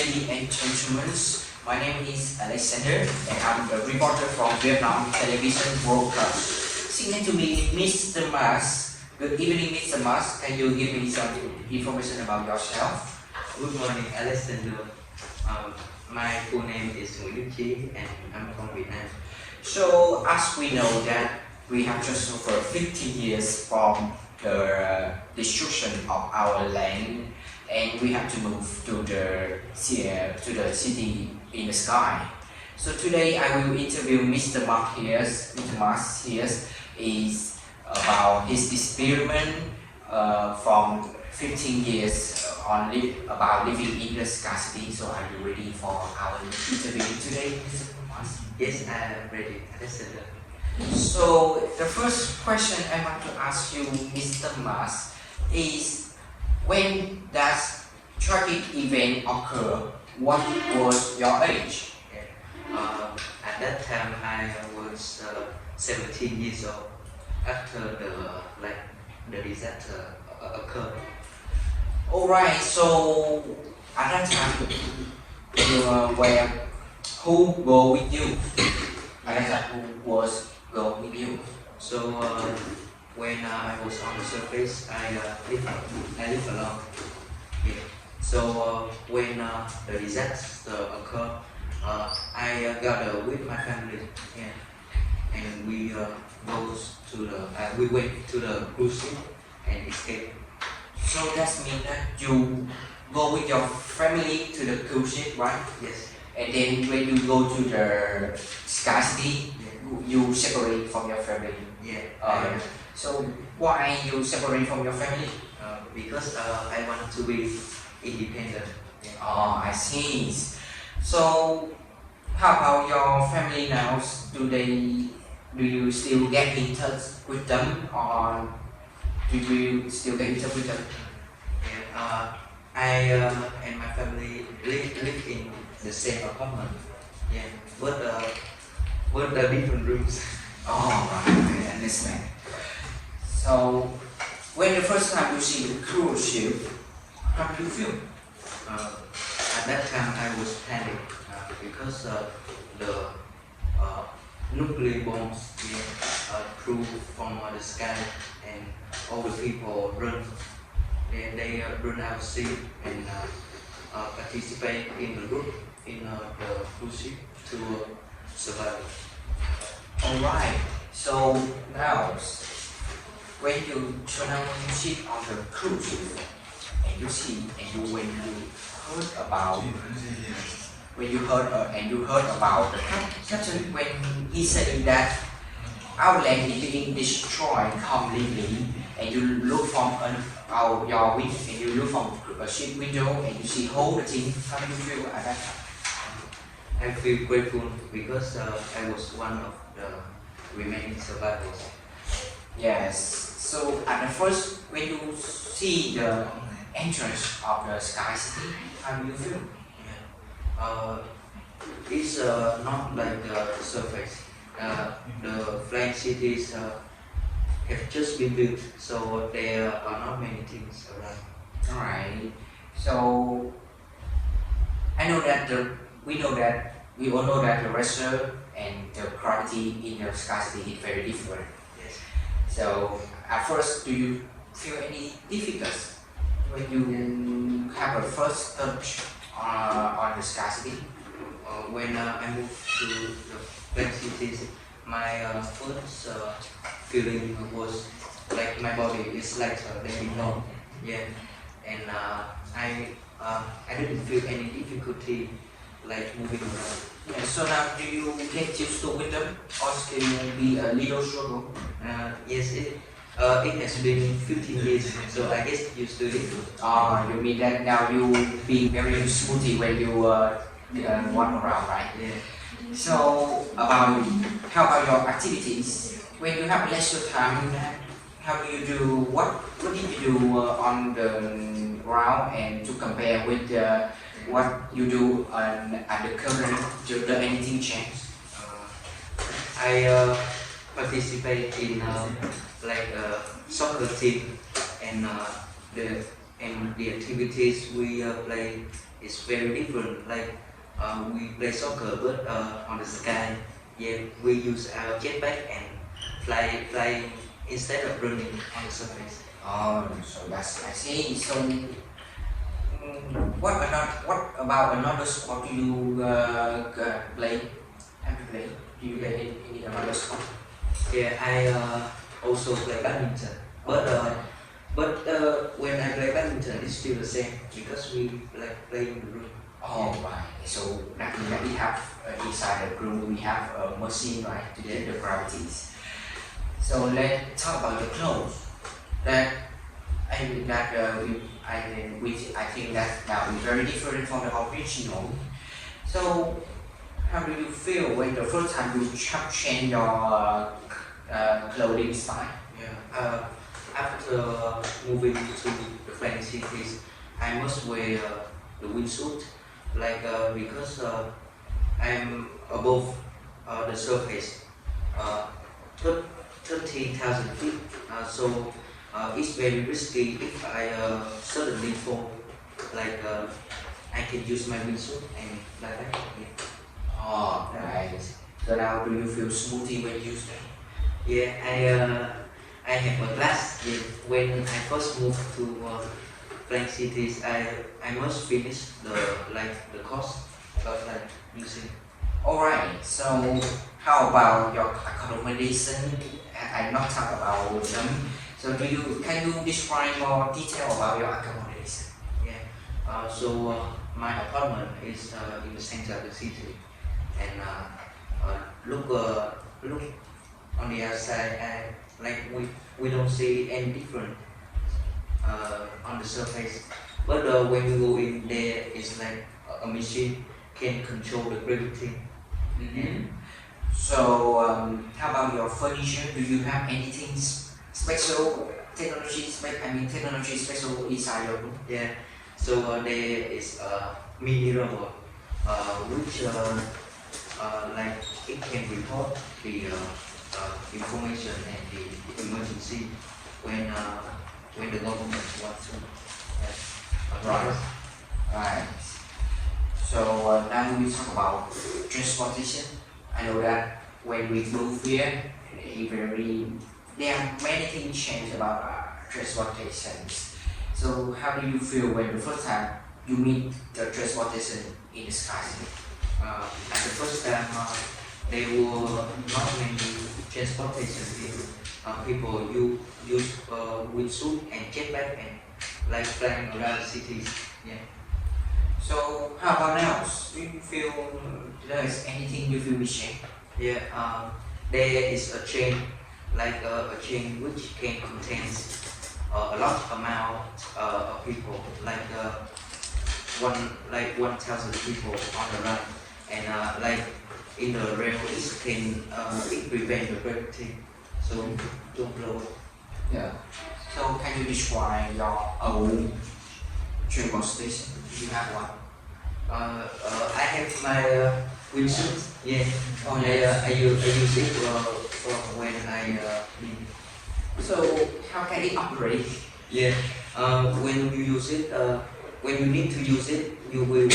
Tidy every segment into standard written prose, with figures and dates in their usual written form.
ladies and gentlemen, my name is Alexander and I'm a reporter from Vietnam Television Broadcast. Sitting to me, Mr. Mas. Good evening, Mr. Mas. Can you give me some information about yourself? Good morning, Alexander. My full name is Nguyễn Đức Chí and I'm from Vietnam. So, as we know that we have just over 50 years from the destruction of our land, and we have to move to the city in the sky. So today I will interview Mr. Mark here. Mr. Mark here is about his experiment from 15 years about living in the scarcity. So are you ready for our interview today, Mr. Mark? Yes, I am ready, Alexander. So the first question I want to ask you, Mr. Mas, is when does tragic event occur? What was your age? At that time, I was 17 years old. After the disaster occurred. Alright, so at that time, who go with you? At that time, who was go with you? So when I was on the surface, I live alone. Yeah. So when the disaster occurred, I gathered with my family, and we went to the cruise ship and escaped. So that means that you go with your family to the cruise ship, right? Yes. And then when you go to the scarcity, you separate from your family. Yeah. So why you separate from your family? Because I want to be independent. Yeah. Oh, I see. So how about your family now? Do you still get in touch with them, or do you still get in touch with them? Yeah. I and my family live in the same apartment. Yeah. But different rooms. Oh, right, I understand. So when the first time you see the cruise ship, how do you feel? At that time, I was panicked because the nuclear bombs threw from the sky, and all the people run. They run out of sea and participate in the group in the cruise ship to survive. Alright. So now when you sit on the cruise ship and you see when you heard about the captain when he said that our land is being destroyed completely, and you look from your window, and you look from a ship window and you see whole the thing, how do you feel at that time? I feel grateful because I was one of the remaining survivors. Yes. So at the first, when you see the entrance of the scarcity, how do you feel? Yeah. It's not like the surface. The flying cities have just been built, so there are not many things around. Alright. So we all know that the pressure and the gravity in the scarcity is very different. Yes. So at first, do you feel any difficulty when you have a first touch on the scarcity? When I moved to the flying cities, my first feeling was like my body is lighter than before. Yeah, and I didn't feel any difficulty like moving around. Yeah, so now do you get used to with them, or can be a little struggle? Yes, it has been 15 years, so I get used to it. You mean that now you be very smoothly when you walk around, right? Yeah. So how about your activities? When you have leisure time, how do you do? What did you do on the ground, and to compare with what you do at the current? Did anything change? I participate in soccer team, and the activities we play it's very different. Like we play soccer, but on the sky, yeah, we use our jetpack and fly instead of running on the surface. Oh, so that's I see. So, what about another sport do you play? Have you play? Do you play any another sport? Yeah, I also play badminton, but when I play badminton, it's still the same because we like play in the room. Oh, right. So that means that we have inside the room we have a machine, right, to get the gravities. So let's talk about your clothes. That I mean that I think that will be very different from the original. So how do you feel when the first time you have changed your clothing style? Yeah. After moving to the French cities, I must wear the wingsuit, like because I'm above the surface, uh, 30,000 feet. So it's very risky if I suddenly fall. Like I can use my wingsuit and fly back. Yeah. Oh, right. So now do you feel smoothie when you use them? Yeah, I have a glass. Yeah. When I first moved to French cities, I must finish the course of like using. Alright, so how about your accommodation? I not talk about them. So can you describe more detail about your accommodation? Yeah. My apartment is in the center of the city, and look on the outside, and like we don't see any different on the surface. But when you go in there, it's like a machine can control the gravity. Mm-hmm. So how about your furniture? Do you have anything special technology special inside your room? Yeah. So there is a mini robot, which like it can report the information and the emergency when the government wants to. Right. Right. So now we talk about transportation. I know that when we move here, there are many things change about transportation. So how do you feel when the first time you meet the transportation in the sky? At the first time, there were not many transportation here. People use wingsuit and jetpack and like flying around cities. Yeah. So how about now? Do you feel there is anything you feel we change? Yeah. There is a train, like a train which can contain a large amount of people, like 1,000 people on the run, and like in the rail it prevent the gravity, so don't blow. Yeah. So can you describe your own transport station? Do you have one? I have my wingsuit. Yeah. Oh, I use it from when I So how can it operate? yeah. When you use it, when you need to use it, you will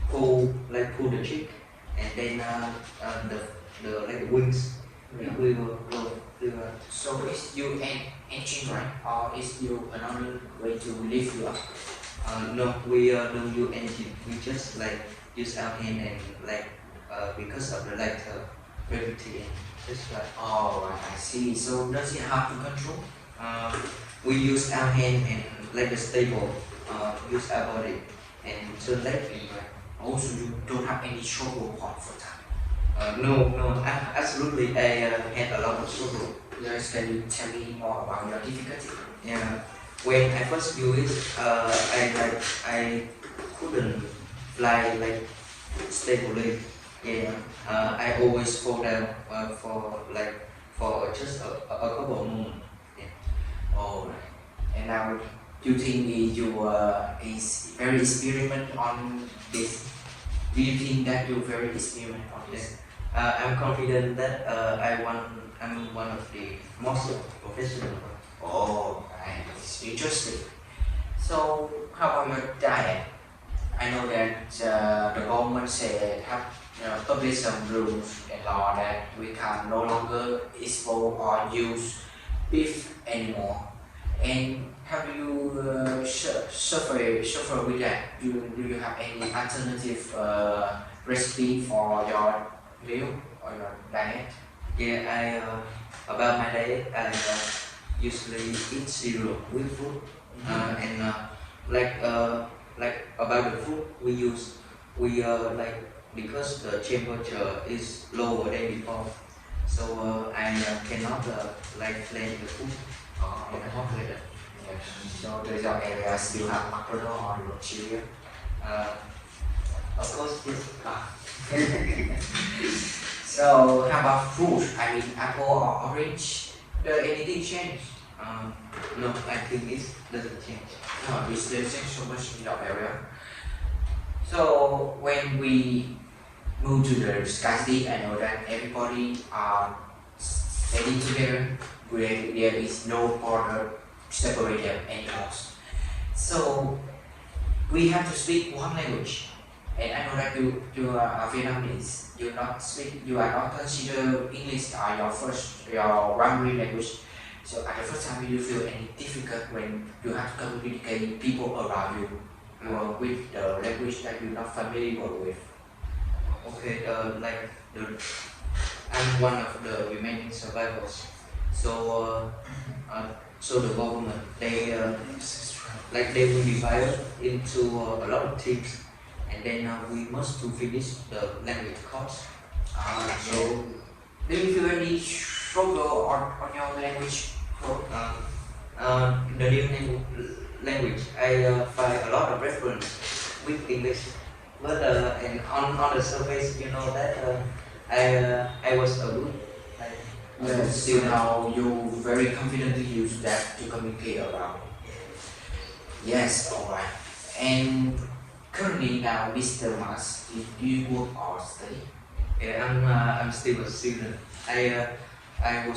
pull the trick, and then the like wings will go. So is you an engine right, or is you another way to lift you up? No, we don't use engine. We just like use our hand and like because of the gravity and just like Oh, right, I see. So does it hard to control? we use our hand and like a stable, use our body and turn left and right. Also, you don't have any trouble point for that. No, absolutely. I had a lot of struggle. Yes, can you tell me more about your difficulty? Yeah, when I first do it, I couldn't fly like stably. Yeah, I always fall down for just a couple of moments. Yeah. Oh, right. And now, do you think you is very experiment on this? Do you think that you're very experiment on this? I'm confident that I'm one of the most professional. Oh, Alright, it's interesting. So, how about your diet? I know that the government said have published some rules and law that we can no longer export or use beef anymore. And have you suffer with that? Do you have any alternative recipe for your meal or your diet? Yeah, about my diet, I usually eat cereal with food, and like about the food we like because the temperature is lower than before, so I cannot like blend the food in the hot weather. Yes. So does your area still have macaroni or cereal? Uh, of course, yes. So how about fruit? I mean apple or orange? Does anything change? No, I think it doesn't change. No, it still change so much in your area. So when we move to the scarcity, I know that everybody are staying together. There is no border separate them anymore. So we have to speak one language. And I know that you are Vietnamese. You are not consider English as your primary language. So at the first time, you feel any difficult when you have to communicate people around you with the language that you're not familiar with. Okay, like I'm one of the remaining survivors. So, so the government they will divide into a lot of teams, and then we must to finish the language course. So do you feel any struggle on your language? The new language, I find a lot of reference with English, but and on the surface, you know that I was a good. Yes, still now you very confidently use that to communicate around. Yes, alright. And currently now, Mr. Mas, do you work or study? Yeah, I'm still a student. I'm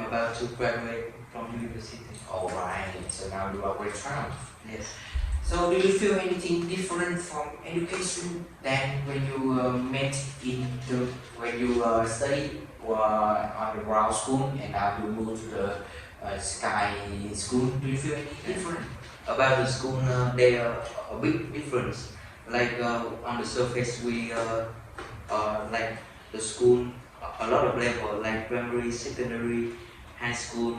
about to graduate from university. Alright, so now you are grade 12. Yes. So do you feel anything different from education than when you when you study on the ground school and now you move to the sky school? Do you feel any different? About the school, there are a big difference. Like on the surface, we like the school, a lot of level like primary, secondary, high school,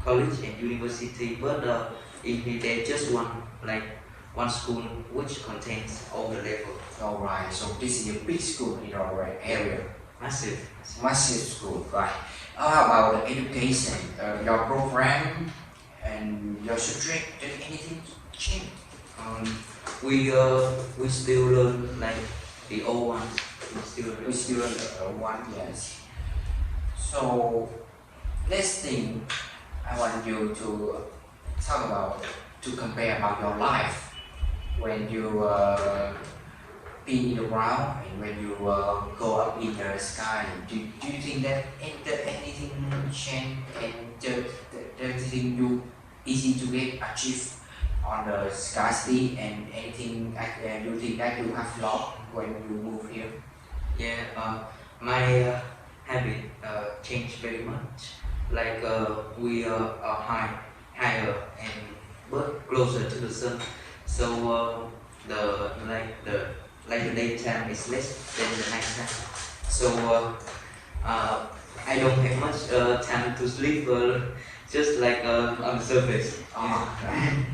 college, and university. But in here, there's just one school which contains all the levels. Alright, so this is a big school in our area. Massive. Massive school, right? How about the education? Your program and your subject, did anything change? We still learn like the old ones. We still one, yes. So next thing I want you to talk about, to compare about your life when you be in the ground and when you go up in the sky. Do you think that anything change and anything you easy to get achieved on the scarcity and anything you think that you have lost when you move here? Yeah, my habit changed very much. Like we are higher and but closer to the sun. So the daytime is less than the nighttime. So I don't have much time to sleep, just like on the surface. Right.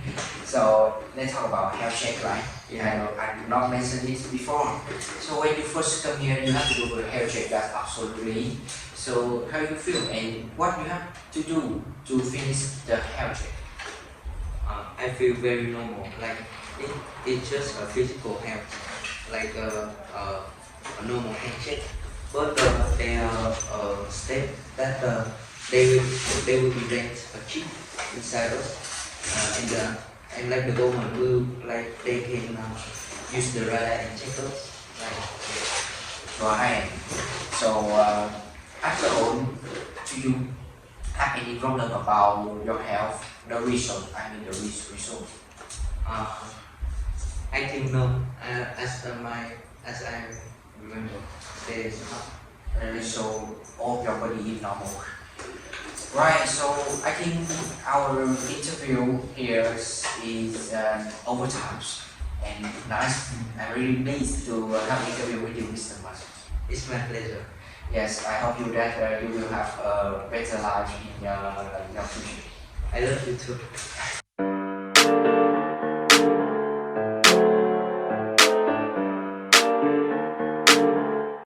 So let's talk about health check, right? Yeah. I did not mention this before. So when you first come here, you have to do a health check. That's absolutely. So how you feel and what you have to do to finish the health check? I feel very normal. Like it's just a physical health, like a normal health check. But there are steps that they will invent a chip inside us, and like the government will they can use the radar and check us. Right. So after all, do you have any problem about your health, the result, result. Uh, I think no. As I remember, there is not. So all your body is normal. Right, so I think our interview here is over time. And nice, I'm really pleased to have an interview with you, Mr. Mas. It's my pleasure. Yes, I hope you that you will have a better life in your future. I love you too.